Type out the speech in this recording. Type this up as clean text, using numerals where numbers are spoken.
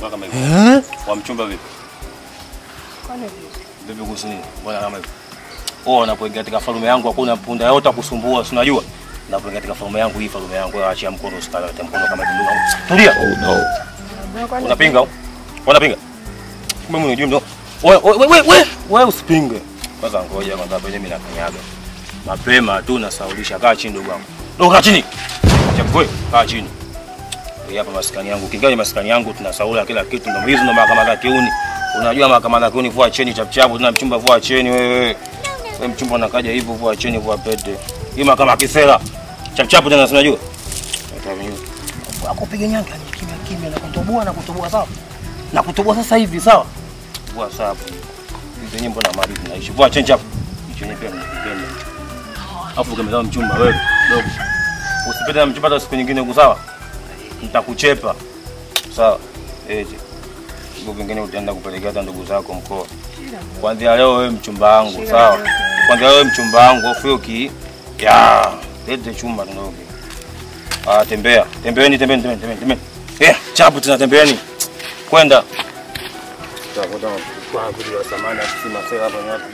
mchumba kama hivi. Wa mchumba vipi? Kwani vipi kusini? Bwana kama hivi. Unapoingia katika falume yangu hakuna punda yote kukusumbua, si unajua? Unapoingia katika falume yangu hii falume yangu aachia mkono usikala mkono kama dundu. Tulia. Oh no. Unapinga? Unapinga? Kumbe mimi unajua ndo. Wewe usipinge. Kwanza ngoja kwanza penye mimi nakanyaga. Mapema tu nasaulisha kaa chini ndugu wangu. Ndio kaa chini. Chakwe kaa chini. Hapa maskani yangu. Kingaje maskani yangu tunasaula kila kitu ndio hizo ndo mahakama za kiuni. Unajua mahakama za kiuni vua cheni chapchapu tuna mchumba vua cheni wewe. Wewe mchumba unakaja hivyo vua cheni vua pete. Hii mahakama kisela. Chapchapu tena unajua. Akupiga nyanga ni kimya kimya na kutoboa sawa. Na kutoboa sasa hivi sawa. Vua sawa. Hizo nyimbo na mali tunaishi. Vua cheni chapu. Hicho ni pia nikipenda. Afu kama mchumba wewe dogo. Usipende na mchumba hata siku nyingine huko sawa? Nitakuchepa. Sawa. Siku nyingine utaenda kupelekea hata ndugu zako mkoa. Kuanzia leo wewe mchumba wangu, sawa? Kuanzia leo mchumba wangu ofuki. Ya, lete chumba ndogo. Tembea. Tembeeni. Chapu tunatembeeni. Kwenda. Tutakwenda kwa ajili ya samani ya kisima sasa hapa ni wapi?